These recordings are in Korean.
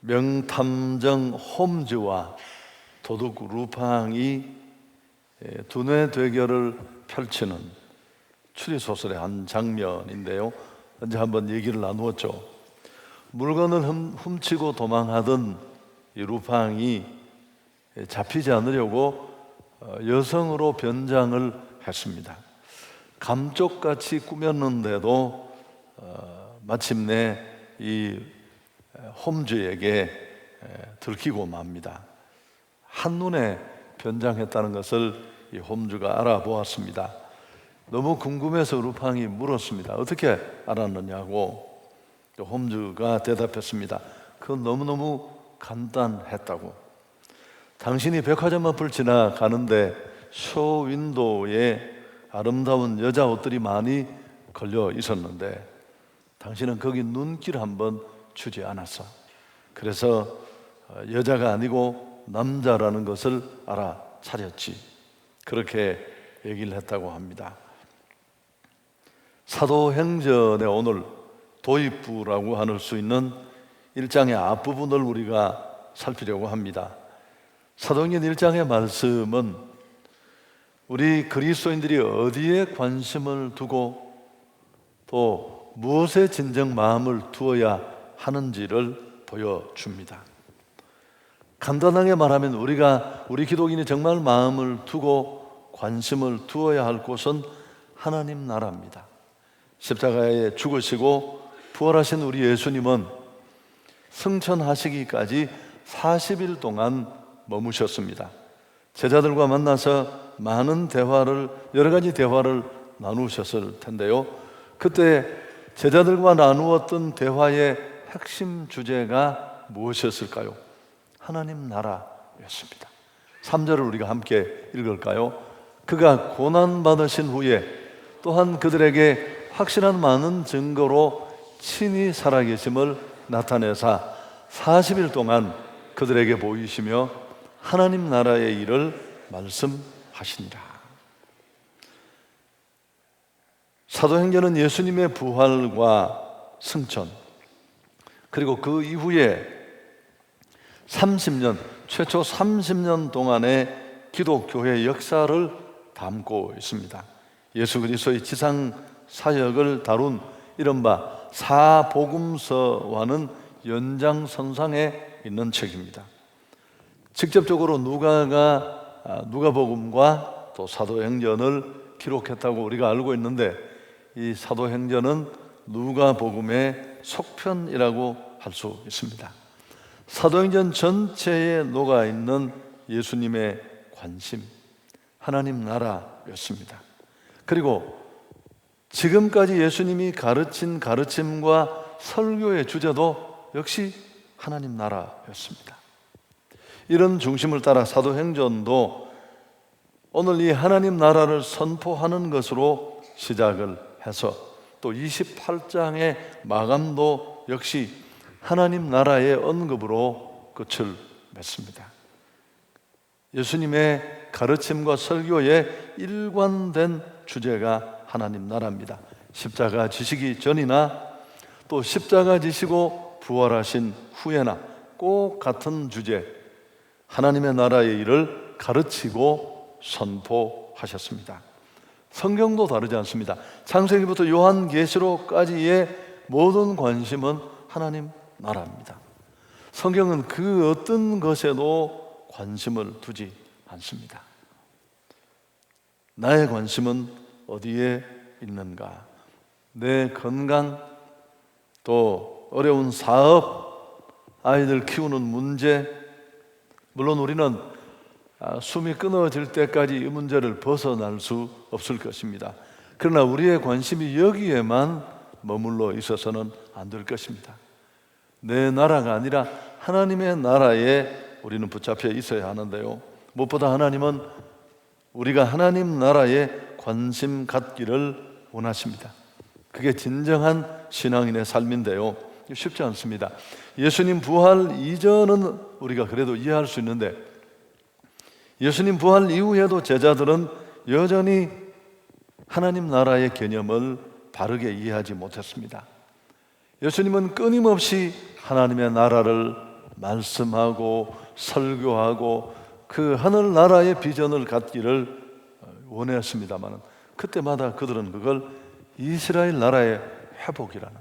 명탐정 홈즈와 도둑 루팡이 두뇌 대결을 펼치는 추리소설의 한 장면인데요. 언제 한번 얘기를 나누었죠. 물건을 훔치고 도망하던 이 루팡이 잡히지 않으려고 여성으로 변장을 했습니다. 감쪽같이 꾸몄는데도 마침내 이 홈즈에게 들키고 맙니다. 한눈에 변장했다는 것을 이 홈즈가 알아보았습니다. 너무 궁금해서 루팡이 물었습니다. 어떻게 알았느냐고. 홈즈가 대답했습니다. 그건 너무너무 간단했다고. 당신이 백화점 앞을 지나가는데 쇼윈도에 아름다운 여자 옷들이 많이 걸려 있었는데 당신은 거기 눈길 한번 주지 않았어. 그래서 여자가 아니고 남자라는 것을 알아차렸지. 그렇게 얘기를 했다고 합니다. 사도행전의 오늘 도입부라고 할 수 있는 1장의 앞부분을 우리가 살피려고 합니다. 사도행전 1장의 말씀은 우리 그리스도인들이 어디에 관심을 두고 또 무엇에 진정 마음을 두어야 하는지를 보여줍니다. 간단하게 말하면 우리 기독인이 정말 마음을 두고 관심을 두어야 할 곳은 하나님 나라입니다. 십자가에 죽으시고 부활하신 우리 예수님은 승천하시기까지 40일 동안 머무셨습니다. 제자들과 만나서 많은 여러 가지 대화를 나누셨을 텐데요. 그때 제자들과 나누었던 대화의 핵심 주제가 무엇이었을까요? 하나님 나라였습니다. 3절을 우리가 함께 읽을까요? 그가 고난받으신 후에 또한 그들에게 확실한 많은 증거로 친히 살아계심을 나타내사 40일 동안 그들에게 보이시며 하나님 나라의 일을 말씀하시니라. 사도행전은 예수님의 부활과 승천, 그리고 그 이후에 30년, 최초 30년 동안의 기독교의 역사를 담고 있습니다. 예수 그리스도의 지상 사역을 다룬 이른바 사복음서와는 연장선상에 있는 책입니다. 직접적으로 누가복음과 또 사도행전을 기록했다고 우리가 알고 있는데 이 사도행전은 누가복음의 속편이라고 할 수 있습니다. 사도행전 전체에 녹아있는 예수님의 관심, 하나님 나라였습니다. 그리고 지금까지 예수님이 가르친 가르침과 설교의 주제도 역시 하나님 나라였습니다. 이런 중심을 따라 사도행전도 오늘 이 하나님 나라를 선포하는 것으로 시작을 해서 또 28장의 마감도 역시 하나님 나라의 언급으로 끝을 맺습니다. 예수님의 가르침과 설교의 일관된 주제가 하나님 나라입니다. 십자가 지시기 전이나 또 십자가 지시고 부활하신 후에나 꼭 같은 주제, 하나님의 나라의 일을 가르치고 선포하셨습니다. 성경도 다르지 않습니다. 창세기부터 요한계시록까지의 모든 관심은 하나님 나라입니다. 성경은 그 어떤 것에도 관심을 두지 않습니다. 나의 관심은 어디에 있는가? 내 건강, 또 어려운 사업, 아이들 키우는 문제, 물론 우리는 숨이 끊어질 때까지 이 문제를 벗어날 수 없을 것입니다. 그러나 우리의 관심이 여기에만 머물러 있어서는 안 될 것입니다. 내 나라가 아니라 하나님의 나라에 우리는 붙잡혀 있어야 하는데요, 무엇보다 하나님은 우리가 하나님 나라에 관심 갖기를 원하십니다. 그게 진정한 신앙인의 삶인데요, 쉽지 않습니다. 예수님 부활 이전은 우리가 그래도 이해할 수 있는데 예수님 부활 이후에도 제자들은 여전히 하나님 나라의 개념을 바르게 이해하지 못했습니다. 예수님은 끊임없이 하나님의 나라를 말씀하고 설교하고 그 하늘나라의 비전을 갖기를 원했습니다만 그때마다 그들은 그걸 이스라엘 나라의 회복이라는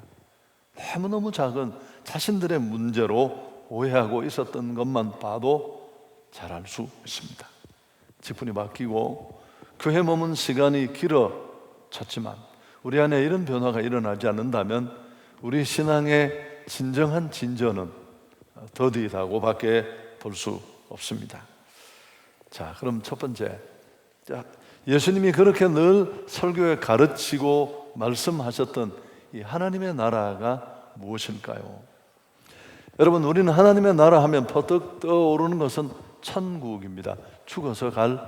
너무너무 작은 자신들의 문제로 오해하고 있었던 것만 봐도 잘 알 수 있습니다. 직분이 바뀌고 교회 머문 시간이 길어졌지만 우리 안에 이런 변화가 일어나지 않는다면 우리 신앙의 진정한 진전은 더디다고 밖에 볼 수 없습니다. 자, 그럼 첫 번째, 예수님이 그렇게 늘 설교에 가르치고 말씀하셨던 이 하나님의 나라가 무엇일까요? 여러분, 우리는 하나님의 나라 하면 퍼뜩 떠오르는 것은 천국입니다. 죽어서 갈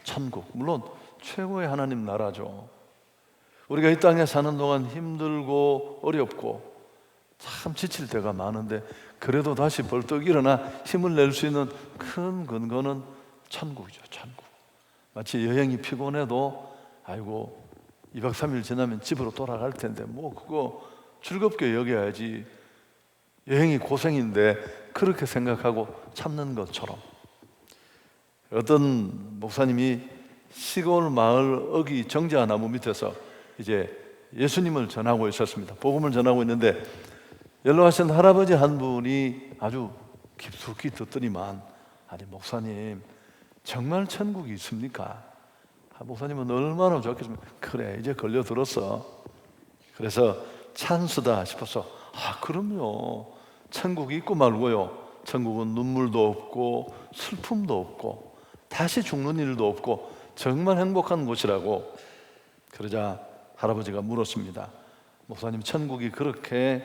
천국. 물론 최고의 하나님 나라죠. 우리가 이 땅에 사는 동안 힘들고 어렵고 참 지칠 때가 많은데 그래도 다시 벌떡 일어나 힘을 낼 수 있는 큰 근거는 천국이죠. 천국. 마치 여행이 피곤해도 아이고 2박 3일 지나면 집으로 돌아갈 텐데 뭐 그거 즐겁게 여겨야지, 여행이 고생인데 그렇게 생각하고 참는 것처럼 어떤 목사님이 시골 마을 어기 정자나무 밑에서 이제 예수님을 전하고 있었습니다. 복음을 전하고 있는데 연로하신 할아버지 한 분이 아주 깊숙이 듣더니만, 아니 목사님 정말 천국이 있습니까? 목사님은 얼마나 좋겠습니까? 그래 이제 걸려들었어. 그래서 찬스다 싶어서 그럼요, 천국이 있고 말고요. 천국은 눈물도 없고 슬픔도 없고 다시 죽는 일도 없고 정말 행복한 곳이라고. 그러자 할아버지가 물었습니다. 목사님, 천국이 그렇게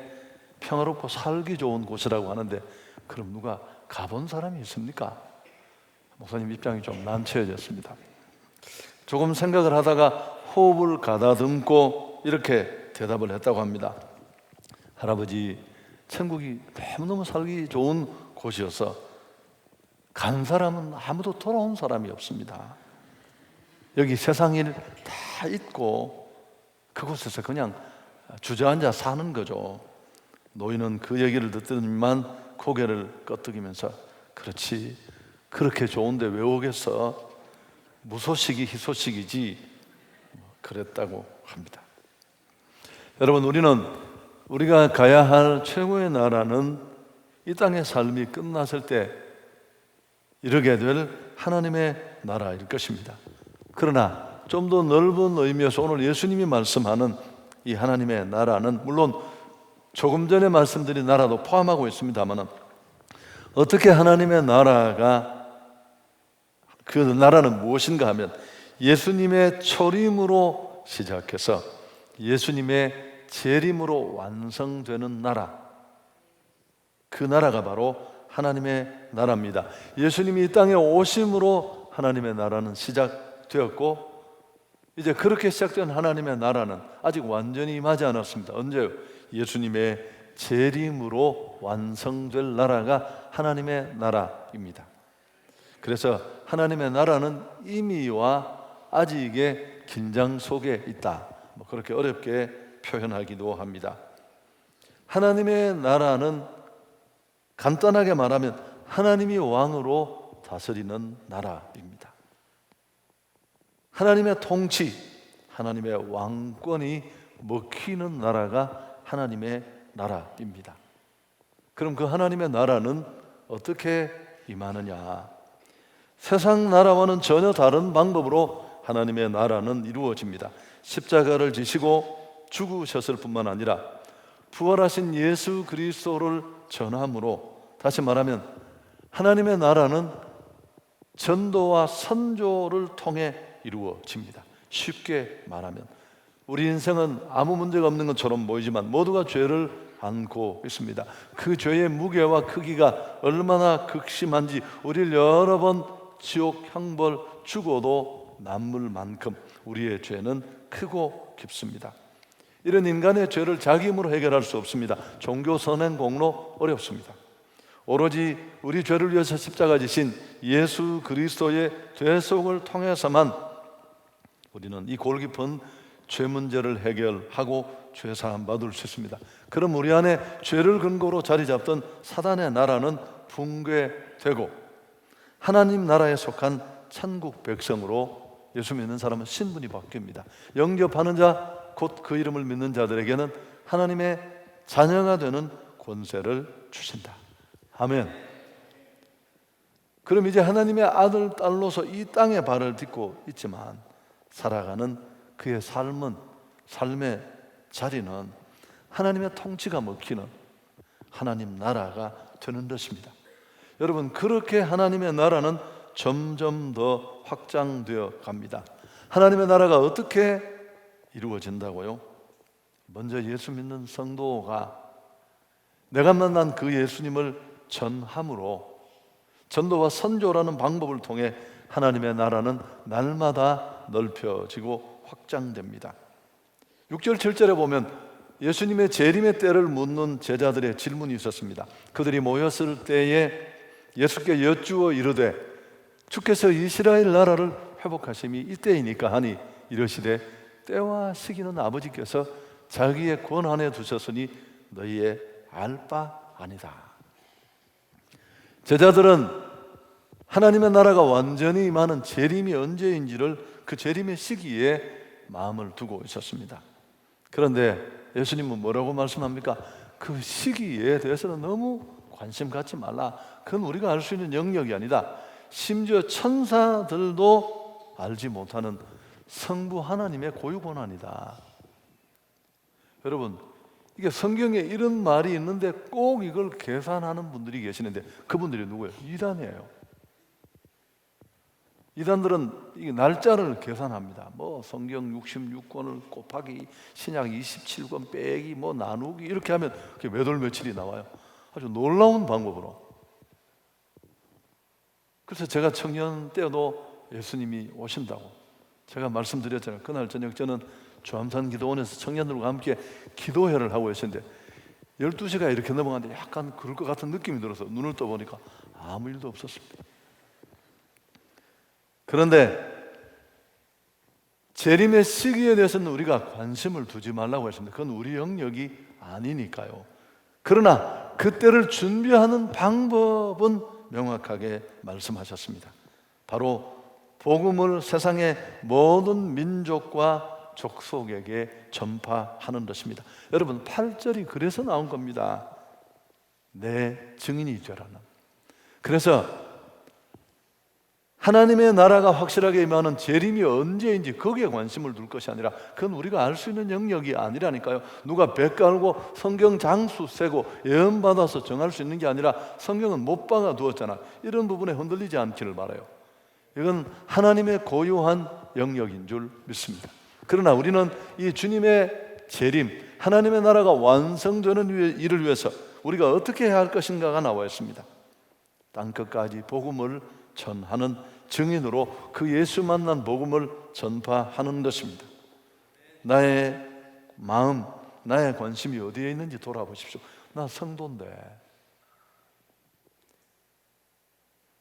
평화롭고 살기 좋은 곳이라고 하는데 그럼 누가 가본 사람이 있습니까? 목사님 입장이 좀 난처해졌습니다. 조금 생각을 하다가 호흡을 가다듬고 이렇게 대답을 했다고 합니다. 할아버지, 천국이 너무너무 살기 좋은 곳이어서 간 사람은 아무도 돌아온 사람이 없습니다. 여기 세상 일 다 잊고 그곳에서 그냥 주저앉아 사는 거죠. 노인은 그 얘기를 듣더니만 고개를 끄덕이면서 그렇지, 그렇게 좋은데 왜 오겠어? 무소식이 희소식이지, 그랬다고 합니다. 여러분, 우리가 가야 할 최고의 나라는 이 땅의 삶이 끝났을 때 이르게 될 하나님의 나라일 것입니다. 그러나 좀 더 넓은 의미에서 오늘 예수님이 말씀하는 이 하나님의 나라는 물론 조금 전에 말씀드린 나라도 포함하고 있습니다만 어떻게 하나님의 나라가, 그 나라는 무엇인가 하면 예수님의 초림으로 시작해서 예수님의 재림으로 완성되는 나라, 그 나라가 바로 하나님의 나라입니다. 예수님이 이 땅에 오심으로 하나님의 나라는 시작되었고 이제 그렇게 시작된 하나님의 나라는 아직 완전히 임하지 않았습니다. 언제요? 예수님의 재림으로 완성될 나라가 하나님의 나라입니다. 그래서 하나님의 나라는 이미와 아직의 긴장 속에 있다, 그렇게 어렵게 표현하기도 합니다. 하나님의 나라는 간단하게 말하면 하나님이 왕으로 다스리는 나라입니다. 하나님의 통치, 하나님의 왕권이 먹히는 나라가 하나님의 나라입니다. 그럼 그 하나님의 나라는 어떻게 임하느냐? 세상 나라와는 전혀 다른 방법으로 하나님의 나라는 이루어집니다. 십자가를 지시고 죽으셨을 뿐만 아니라 부활하신 예수 그리스도를 전함으로, 다시 말하면 하나님의 나라는 전도와 선조를 통해 이루어집니다. 쉽게 말하면 우리 인생은 아무 문제가 없는 것처럼 보이지만 모두가 죄를 안고 있습니다. 그 죄의 무게와 크기가 얼마나 극심한지 우리를 여러 번 지옥 형벌 주고도 남을 만큼 우리의 죄는 크고 깊습니다. 이런 인간의 죄를 자기 힘으로 해결할 수 없습니다. 종교 선행 공로 어렵습니다. 오로지 우리 죄를 위해서 십자가 지신 예수 그리스도의 대속을 통해서만 우리는 이 골깊은 죄 문제를 해결하고 죄 사함 받을 수 있습니다. 그럼 우리 안에 죄를 근거로 자리 잡던 사단의 나라는 붕괴되고 하나님 나라에 속한 천국 백성으로 예수 믿는 사람은 신분이 바뀝니다. 영접하는 자, 곧 그 이름을 믿는 자들에게는 하나님의 자녀가 되는 권세를 주신다. 아멘. 그럼 이제 하나님의 아들, 딸로서 이 땅에 발을 딛고 있지만 살아가는 그의 삶의 자리는 하나님의 통치가 먹히는 하나님 나라가 되는 것입니다. 여러분, 그렇게 하나님의 나라는 점점 더 확장되어 갑니다. 하나님의 나라가 어떻게 이루어진다고요? 먼저 예수 믿는 성도가 내가 만난 그 예수님을 전함으로 전도와 선교라는 방법을 통해 하나님의 나라는 날마다 넓혀지고 확장됩니다. 6절 7절에 보면 예수님의 재림의 때를 묻는 제자들의 질문이 있었습니다. 그들이 모였을 때에 예수께 여쭈어 이르되 주께서 이스라엘 나라를 회복하심이 이때이니까 하니 이르시되 때와 시기는 아버지께서 자기의 권한에 두셨으니 너희의 알 바 아니다. 제자들은 하나님의 나라가 완전히 임하는 재림이 언제인지를 그 재림의 시기에 마음을 두고 있었습니다. 그런데 예수님은 뭐라고 말씀합니까? 그 시기에 대해서는 너무 관심 갖지 말라. 그건 우리가 알 수 있는 영역이 아니다. 심지어 천사들도 알지 못하는 성부 하나님의 고유 권한이다. 여러분, 이게 성경에 이런 말이 있는데 꼭 이걸 계산하는 분들이 계시는데 그분들이 누구예요? 이단이에요. 이단들은 이 날짜를 계산합니다. 뭐 성경 66권을 곱하기 신약 27권 빼기 뭐 나누기 이렇게 하면 그게 몇 월 며칠이 나와요. 아주 놀라운 방법으로. 그래서 제가 청년 때도 예수님이 오신다고 제가 말씀드렸잖아요. 그날 저녁 저는 주암산 기도원에서 청년들과 함께 기도회를 하고 있었는데 12시가 이렇게 넘어가는데 약간 그럴 것 같은 느낌이 들어서 눈을 떠보니까 아무 일도 없었습니다. 그런데 재림의 시기에 대해서는 우리가 관심을 두지 말라고 했습니다. 그건 우리 영역이 아니니까요. 그러나 그때를 준비하는 방법은 명확하게 말씀하셨습니다. 바로 복음을 세상의 모든 민족과 족속에게 전파하는 것입니다. 여러분, 8절이 그래서 나온 겁니다. 내 증인이 되라는. 그래서 하나님의 나라가 확실하게 임하는 재림이 언제인지 거기에 관심을 둘 것이 아니라 그건 우리가 알 수 있는 영역이 아니라니까요. 누가 배 깔고 성경 장수 세고 예언 받아서 정할 수 있는 게 아니라 성경은 못 박아 두었잖아. 이런 부분에 흔들리지 않기를 바라요. 이건 하나님의 고유한 영역인 줄 믿습니다. 그러나 우리는 이 주님의 재림, 하나님의 나라가 완성되는 일을 위해서 우리가 어떻게 해야 할 것인가가 나와 있습니다. 땅끝까지 복음을 전하는 증인으로 그 예수 만난 복음을 전파하는 것입니다. 나의 마음, 나의 관심이 어디에 있는지 돌아보십시오. 나 성도인데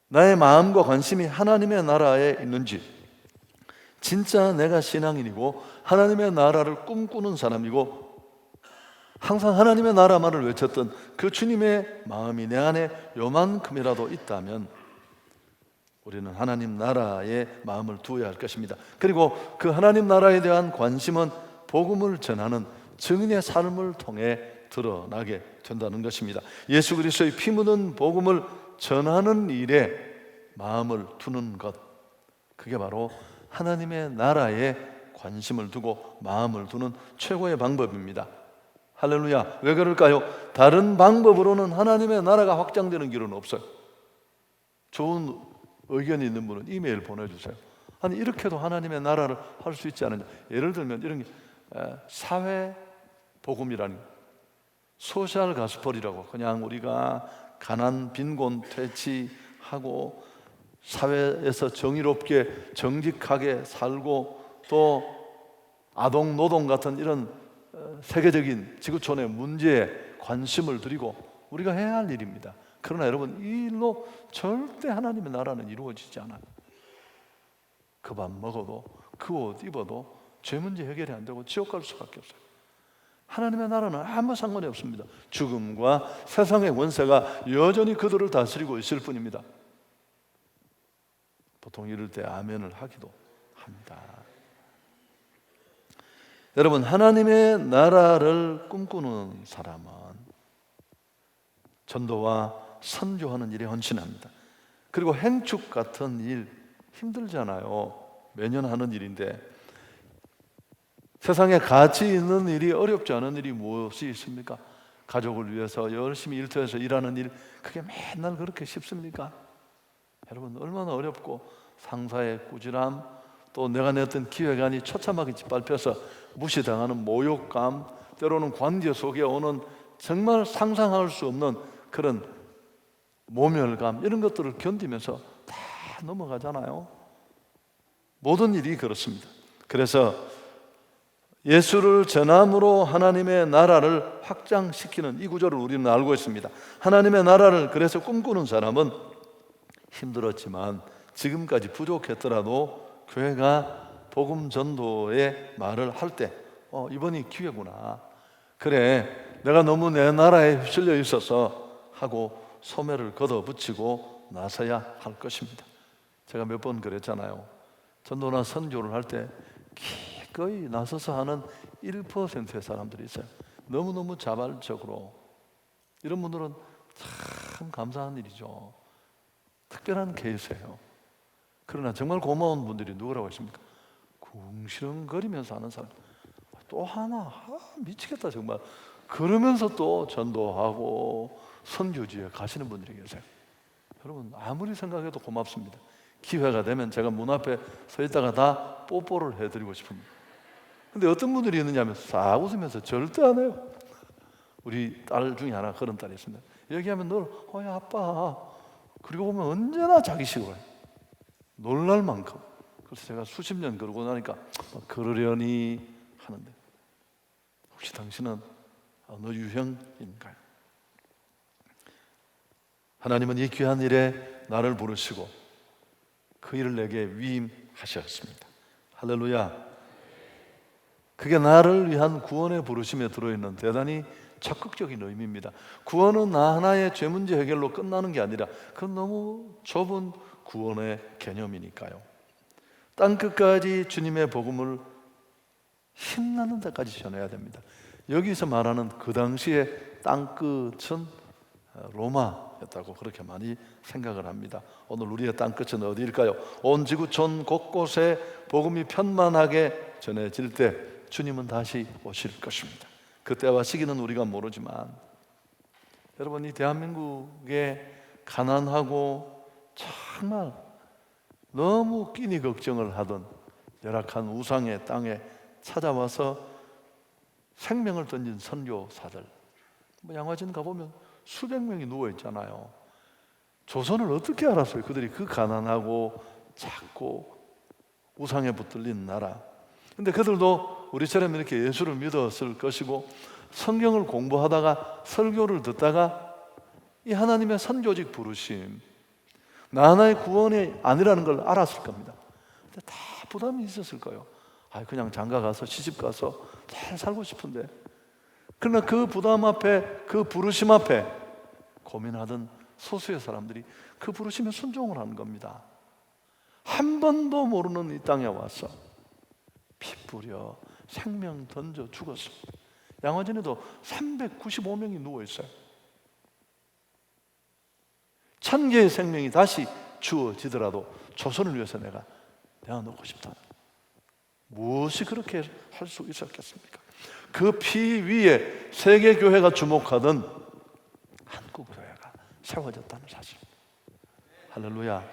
나의 마음과 관심이 하나님의 나라에 있는지, 진짜 내가 신앙인이고 하나님의 나라를 꿈꾸는 사람이고 항상 하나님의 나라만을 외쳤던 그 주님의 마음이 내 안에 요만큼이라도 있다면 우리는 하나님 나라에 마음을 두어야 할 것입니다. 그리고 그 하나님 나라에 대한 관심은 복음을 전하는 증인의 삶을 통해 드러나게 된다는 것입니다. 예수 그리스도의 피 묻은 복음을 전하는 일에 마음을 두는 것, 그게 바로 하나님의 나라에 관심을 두고 마음을 두는 최고의 방법입니다. 할렐루야. 왜 그럴까요? 다른 방법으로는 하나님의 나라가 확장되는 길은 없어요. 좋은 의견이 있는 분은 이메일 보내주세요. 아니 이렇게도 하나님의 나라를 할 수 있지 않느냐. 예를 들면 이런 게 사회복음이라는 소셜 가스펠이라고, 그냥 우리가 가난 빈곤 퇴치하고 사회에서 정의롭게 정직하게 살고 또 아동 노동 같은 이런 세계적인 지구촌의 문제에 관심을 들이고 우리가 해야 할 일입니다. 그러나 여러분, 이 일로 절대 하나님의 나라는 이루어지지 않아요. 그 밥 먹어도 그 옷 입어도 죄 문제 해결이 안 되고 지옥 갈 수밖에 없어요. 하나님의 나라는 아무 상관이 없습니다. 죽음과 세상의 권세가 여전히 그들을 다스리고 있을 뿐입니다. 보통 이럴 때 아멘을 하기도 합니다. 여러분, 하나님의 나라를 꿈꾸는 사람은 전도와 선교하는 일에 헌신합니다. 그리고 행축 같은 일 힘들잖아요. 매년 하는 일인데 세상에 가치 있는 일이 어렵지 않은 일이 무엇이 있습니까? 가족을 위해서 열심히 일터에서 일하는 일, 그게 맨날 그렇게 쉽습니까? 여러분, 얼마나 어렵고 상사의 꾸지람, 또 내가 냈던 기획안이 처참하게 짓밟혀서 무시당하는 모욕감, 때로는 관계 속에 오는 정말 상상할 수 없는 그런 모멸감, 이런 것들을 견디면서 다 넘어가잖아요. 모든 일이 그렇습니다. 그래서 예수를 전함으로 하나님의 나라를 확장시키는 이 구조를 우리는 알고 있습니다. 하나님의 나라를 그래서 꿈꾸는 사람은 힘들었지만 지금까지 부족했더라도 교회가 복음 전도의 말을 할 때 이번이 기회구나, 그래 내가 너무 내 나라에 휩쓸려 있어서 하고 소매를 걷어붙이고 나서야 할 것입니다. 제가 몇 번 그랬잖아요. 전도나 선교를 할 때 기꺼이 나서서 하는 1%의 사람들이 있어요. 너무너무 자발적으로. 이런 분들은 참 감사한 일이죠. 특별한 케이스예요. 그러나 정말 고마운 분들이 누구라고 하십니까? 궁시렁거리면서 하는 사람. 또 하나, 미치겠다 정말. 그러면서 또 전도하고 선교지에 가시는 분들이 계세요. 여러분, 아무리 생각해도 고맙습니다. 기회가 되면 제가 문 앞에 서 있다가 다 뽀뽀를 해드리고 싶습니다. 근데 어떤 분들이 있느냐 하면 싹 웃으면서 절대 안 해요. 우리 딸 중에 하나 그런 딸이 있습니다. 얘기하면 늘 야 아빠, 그리고 보면 언제나 자기식으로 해요. 놀랄 만큼. 그래서 제가 수십 년 그러고 나니까 그러려니 하는데, 혹시 당신은 어느 유형인가요? 하나님은 이 귀한 일에 나를 부르시고 그 일을 내게 위임하셨습니다. 할렐루야. 그게 나를 위한 구원의 부르심에 들어있는 대단히 적극적인 의미입니다. 구원은 나 하나의 죄 문제 해결로 끝나는 게 아니라 그건 너무 좁은 구원의 개념이니까요. 땅끝까지 주님의 복음을 힘나는 데까지 전해야 됩니다. 여기서 말하는 그 당시의 땅끝은 로마였다고 그렇게 많이 생각을 합니다. 오늘 우리의 땅끝은 어디일까요? 온 지구촌 곳곳에 복음이 편만하게 전해질 때 주님은 다시 오실 것입니다. 그때와 시기는 우리가 모르지만, 여러분, 이 대한민국의 가난하고 정말 너무 끼니 걱정을 하던 열악한 우상의 땅에 찾아와서 생명을 던진 선교사들, 양화진 가보면 수백 명이 누워있잖아요. 조선을 어떻게 알았어요? 그들이 그 가난하고 작고 우상에 붙들린 나라. 근데 그들도 우리처럼 이렇게 예수를 믿었을 것이고 성경을 공부하다가 설교를 듣다가 이 하나님의 선교직 부르심, 나 하나의 구원이 아니라는 걸 알았을 겁니다. 근데 다 부담이 있었을 거예요. 그냥 장가 가서 시집 가서 잘 살고 싶은데. 그러나 그 부담 앞에, 그 부르심 앞에 고민하던 소수의 사람들이 그 부르심에 순종을 하는 겁니다. 한 번도 모르는 이 땅에 와서 피 뿌려 생명 던져 죽었어. 양화진에도 395명이 누워있어요. 1000개의 생명이 다시 주어지더라도 조선을 위해서 내가 내어놓고 싶다. 무엇이 그렇게 할 수 있었겠습니까? 그 피 위에 세계교회가 주목하던 한국교회가 세워졌다는 사실. 할렐루야.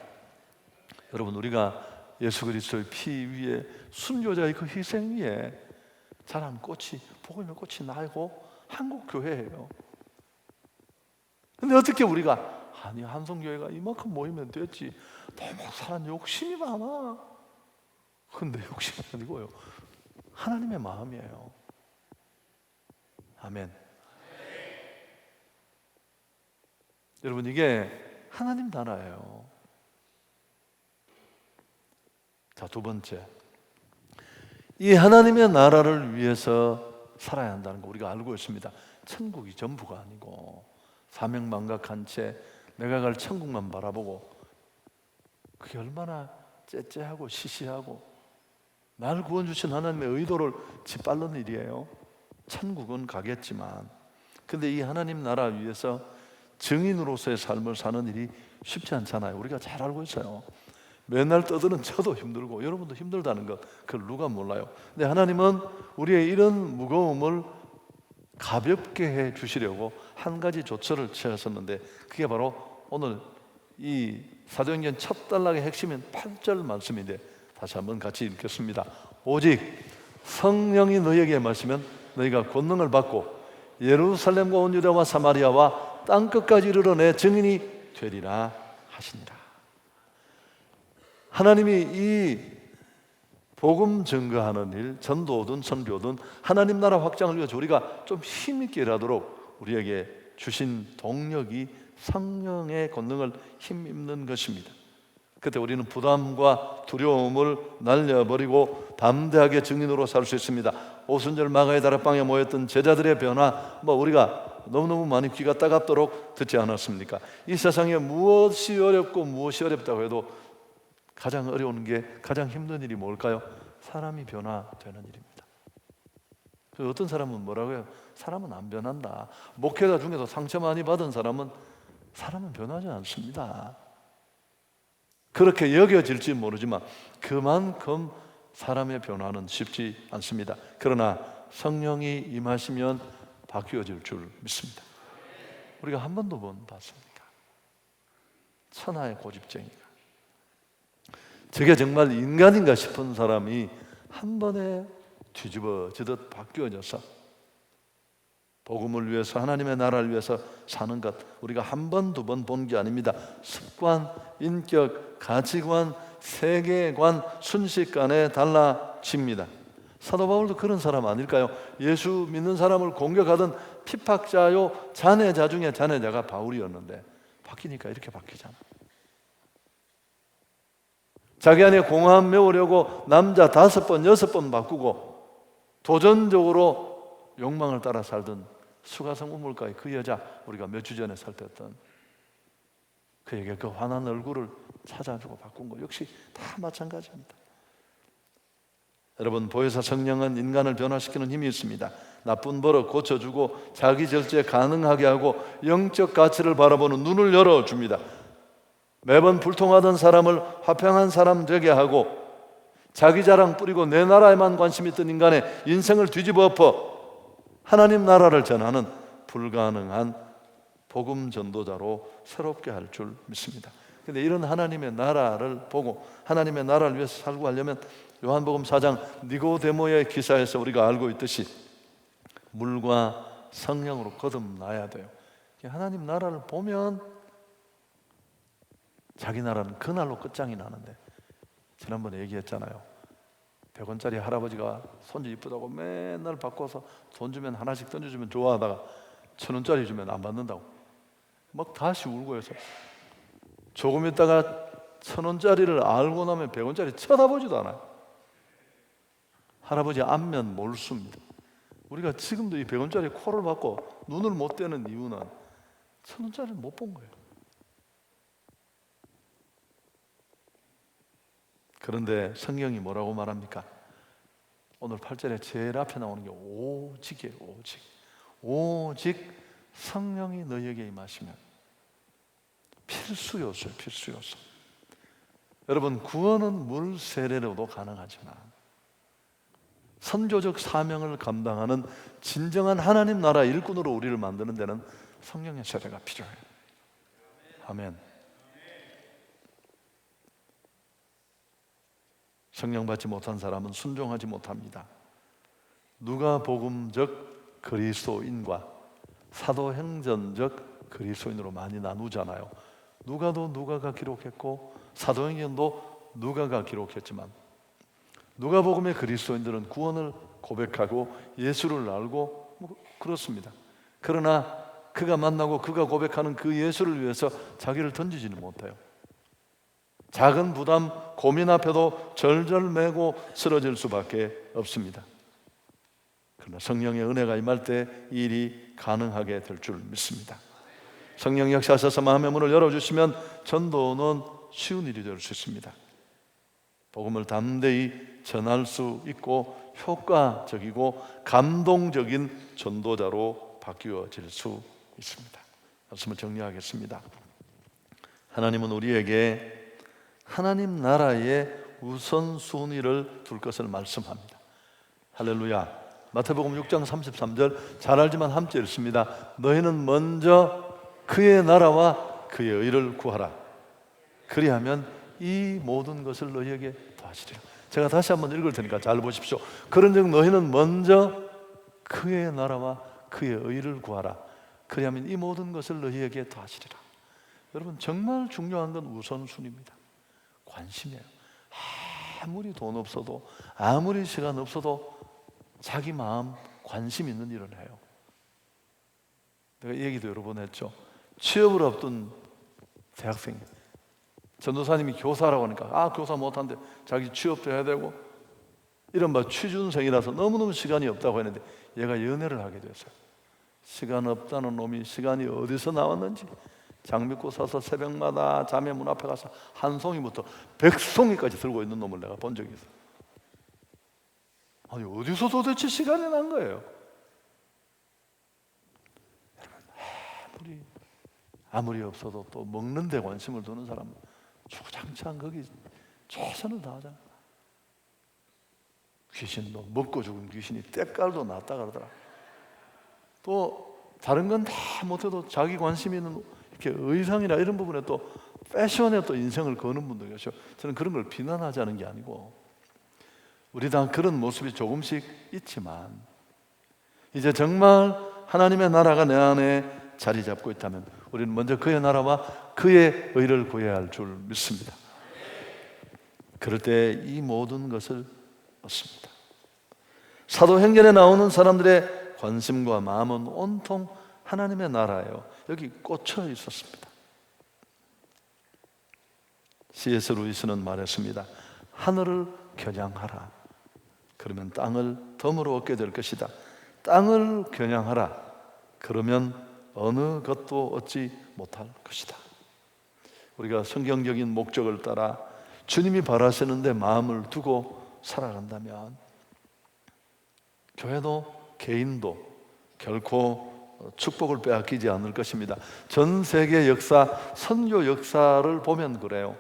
여러분, 우리가 예수 그리스도의 피 위에, 순교자의 그 희생 위에 자란 꽃이, 복음의 꽃이 날고 한국교회예요. 근데 어떻게 우리가 한성교회가 이만큼 모이면 됐지, 너무 사람 욕심이 많아. 근데 욕심이 아니고요, 하나님의 마음이에요. 아멘. 여러분, 이게 하나님 나라예요. 자, 두 번째, 이 하나님의 나라를 위해서 살아야 한다는 거 우리가 알고 있습니다. 천국이 전부가 아니고 사명망각한 채 내가 갈 천국만 바라보고 그게 얼마나 째째하고 시시하고 날 구원주신 하나님의 의도를 짓밟는 일이에요. 천국은 가겠지만 근데 이 하나님 나라 위에서 증인으로서의 삶을 사는 일이 쉽지 않잖아요. 우리가 잘 알고 있어요. 맨날 떠드는 저도 힘들고 여러분도 힘들다는 것 그걸 누가 몰라요. 근데 하나님은 우리의 이런 무거움을 가볍게 해 주시려고 한 가지 조처를 취하셨는데 그게 바로 오늘 이 사도행전 첫 단락의 핵심인 8절 말씀인데 다시 한번 같이 읽겠습니다. 오직 성령이 너희에게 임하시면 너희가 권능을 받고 예루살렘과 온 유다와 사마리아와 땅끝까지 이르러 내 증인이 되리라 하시니라. 하나님이 이 복음 증거하는 일, 전도든 선교든 하나님 나라 확장을 위해서 우리가 좀 힘있게 일하도록 우리에게 주신 동력이 성령의 권능을 힘입는 것입니다. 그때 우리는 부담과 두려움을 날려버리고 담대하게 증인으로 살 수 있습니다. 오순절 마가의 다락방에 모였던 제자들의 변화, 우리가 너무너무 많이 귀가 따갑도록 듣지 않았습니까? 이 세상에 무엇이 어렵고 무엇이 어렵다고 해도 가장 어려운 게 가장 힘든 일이 뭘까요? 사람이 변화되는 일입니다. 어떤 사람은 뭐라고 해요? 사람은 안 변한다. 목회자 중에서 상처 많이 받은 사람은 변하지 않습니다. 그렇게 여겨질지 모르지만 그만큼 사람의 변화는 쉽지 않습니다. 그러나 성령이 임하시면 바뀌어질 줄 믿습니다. 우리가 한 번도 못 봤습니까? 천하의 고집쟁이가 저게 정말 인간인가 싶은 사람이 한 번에 뒤집어지듯 바뀌어져서 복음을 위해서 하나님의 나라를 위해서 사는 것 우리가 한 번, 두 번 본 게 아닙니다. 습관, 인격, 가치관, 세계관, 순식간에 달라집니다. 사도 바울도 그런 사람 아닐까요? 예수 믿는 사람을 공격하던 핍박자요 잔해자 중에 잔해자가 바울이었는데 바뀌니까 이렇게 바뀌잖아. 자기 안에 공허함 메우려고 남자 5번, 6번 바꾸고 도전적으로 욕망을 따라 살던 수가성 우물가의 그 여자, 우리가 몇 주 전에 살폈던 그에게 그 환한 얼굴을 찾아주고 바꾼 거 역시 다 마찬가지입니다. 여러분, 보혜사 성령은 인간을 변화시키는 힘이 있습니다. 나쁜 버릇 고쳐주고 자기 절제 가능하게 하고 영적 가치를 바라보는 눈을 열어줍니다. 매번 불통하던 사람을 화평한 사람 되게 하고 자기 자랑 뿌리고 내 나라에만 관심 있던 인간의 인생을 뒤집어 엎어 하나님 나라를 전하는 불가능한 복음 전도자로 새롭게 할 줄 믿습니다. 그런데 이런 하나님의 나라를 보고 하나님의 나라를 위해서 살고 하려면 요한복음 4장 니고데모의 기사에서 우리가 알고 있듯이 물과 성령으로 거듭나야 돼요. 하나님 나라를 보면 자기 나라는 그날로 끝장이 나는데 지난번에 얘기했잖아요. 100원짜리 할아버지가 손주 이쁘다고 맨날 바꿔서 돈 주면 하나씩 던져주면 좋아하다가 1000원짜리 주면 안 받는다고 막 다시 울고 해서 조금 있다가 1000원짜리를 알고 나면 100원짜리 쳐다보지도 않아요. 할아버지 안면 몰수입니다. 우리가 지금도 이 100원짜리 코를 받고 눈을 못 떼는 이유는 1000원짜리를 못 본 거예요. 그런데 성경이 뭐라고 말합니까? 오늘 8절에 제일 앞에 나오는 게 오직이에요. 오직 성령이 너희에게 임하시면 필수 요소예요. 필수 요소. 여러분, 구원은 물 세례로도 가능하지만 선교적 사명을 감당하는 진정한 하나님 나라 일꾼으로 우리를 만드는 데는 성령의 세례가 필요해요. 아멘. 성령 받지 못한 사람은 순종하지 못합니다. 누가복음적 그리스도인과 사도행전적 그리스도인으로 많이 나누잖아요. 누가도 누가가 기록했고 사도행전도 누가가 기록했지만 누가복음의 그리스도인들은 구원을 고백하고 예수를 알고 그렇습니다. 그러나 그가 만나고 그가 고백하는 그 예수를 위해서 자기를 던지지는 못해요. 작은 부담, 고민 앞에도 절절매고 쓰러질 수밖에 없습니다. 그러나 성령의 은혜가 임할 때 이 일이 가능하게 될 줄 믿습니다. 성령 역사하셔서 마음의 문을 열어주시면 전도는 쉬운 일이 될 수 있습니다. 복음을 담대히 전할 수 있고 효과적이고 감동적인 전도자로 바뀌어질 수 있습니다. 말씀을 정리하겠습니다. 하나님은 우리에게 하나님 나라의 우선순위를 둘 것을 말씀합니다. 할렐루야. 마태복음 6장 33절 잘 알지만 함께 읽습니다. 너희는 먼저 그의 나라와 그의 의를 구하라. 그리하면 이 모든 것을 너희에게 더하시리라. 제가 다시 한번 읽을 테니까 잘 보십시오. 그런즉 너희는 먼저 그의 나라와 그의 의를 구하라. 그리하면 이 모든 것을 너희에게 더하시리라. 여러분, 정말 중요한 건 우선순위입니다. 관심이에요. 아무리 돈 없어도, 아무리 시간 없어도 자기 마음 관심 있는 일을 해요. 내가 이 얘기도 여러 번 했죠. 취업을 앞둔 대학생, 전도사님이 교사라고 하니까 교사 못한데 자기 취업도 해야 되고 이른바 취준생이라서 너무너무 시간이 없다고 했는데 얘가 연애를 하게 됐어요. 시간 없다는 놈이 시간이 어디서 나왔는지 장미꽃 사서 새벽마다 자매 문 앞에 가서 한 송이부터 100송이까지 들고 있는 놈을 내가 본 적이 있어요. 아니, 어디서 도대체 시간이 난 거예요? 아무리 없어도 또 먹는 데 관심을 두는 사람은 주구장창 거기 최선을 다하잖아요. 귀신도 먹고 죽은 귀신이 때깔도 났다 그러더라. 또 다른 건 다 못해도 자기 관심 있는 이렇게 의상이나 이런 부분에 또 패션에 또 인생을 거는 분도 계셔. 저는 그런 걸 비난하자는 게 아니고 우리 다 그런 모습이 조금씩 있지만 이제 정말 하나님의 나라가 내 안에 자리 잡고 있다면 우리는 먼저 그의 나라와 그의 의를 구해야 할 줄 믿습니다. 그럴 때 이 모든 것을 얻습니다. 사도행전에 나오는 사람들의 관심과 마음은 온통 하나님의 나라예요. 여기 꽂혀 있었습니다. C.S. 루이스는 말했습니다. 하늘을 겨냥하라. 그러면 땅을 덤으로 얻게 될 것이다. 땅을 겨냥하라. 그러면 어느 것도 얻지 못할 것이다. 우리가 성경적인 목적을 따라 주님이 바라시는 데 마음을 두고 살아간다면 교회도 개인도 결코 축복을 빼앗기지 않을 것입니다. 전 세계 역사, 선교 역사를 보면 그래요.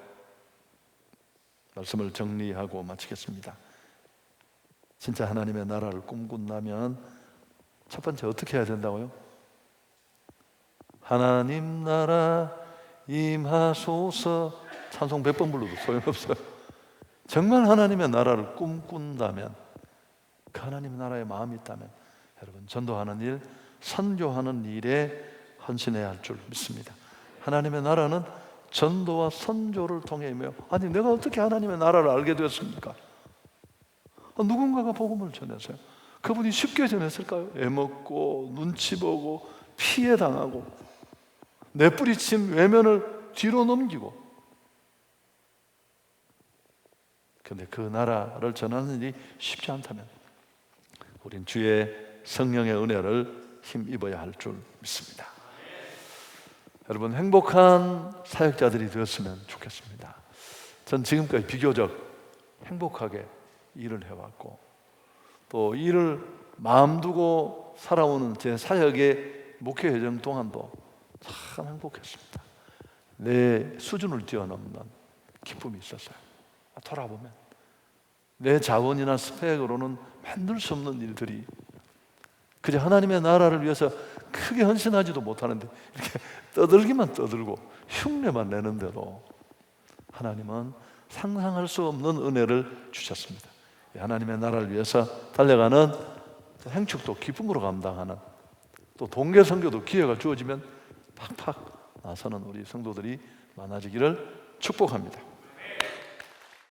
말씀을 정리하고 마치겠습니다. 진짜 하나님의 나라를 꿈꾼다면 첫 번째 어떻게 해야 된다고요? 하나님 나라 임하소서 찬송 100번 불러도 소용없어요. 정말 하나님의 나라를 꿈꾼다면, 그 하나님의 나라에 마음이 있다면 여러분, 전도하는 일, 선교하는 일에 헌신해야 할 줄 믿습니다. 하나님의 나라는 전도와 선교를 통해이며, 아니 내가 어떻게 하나님의 나라를 알게 되었습니까? 누군가가 복음을 전했어요. 그분이 쉽게 전했을까요? 애먹고 눈치 보고 피해 당하고 내뿌리친 외면을 뒤로 넘기고. 그런데 그 나라를 전하는 일이 쉽지 않다면 우린 주의 성령의 은혜를 힘입어야 할 줄 믿습니다. 여러분, 행복한 사역자들이 되었으면 좋겠습니다. 전 지금까지 비교적 행복하게 일을 해왔고 또 일을 마음 두고 살아오는 제 사역의 목회 여정 동안도 참 행복했습니다. 내 수준을 뛰어넘는 기쁨이 있었어요. 돌아보면 내 자원이나 스펙으로는 만들 수 없는 일들이, 그저 하나님의 나라를 위해서 크게 헌신하지도 못하는데 이렇게 떠들기만 떠들고 흉내만 내는데도 하나님은 상상할 수 없는 은혜를 주셨습니다. 하나님의 나라를 위해서 달려가는 행축도 기쁨으로 감당하는, 또 동계 선교도 기회가 주어지면 팍팍 나서는 우리 성도들이 많아지기를 축복합니다.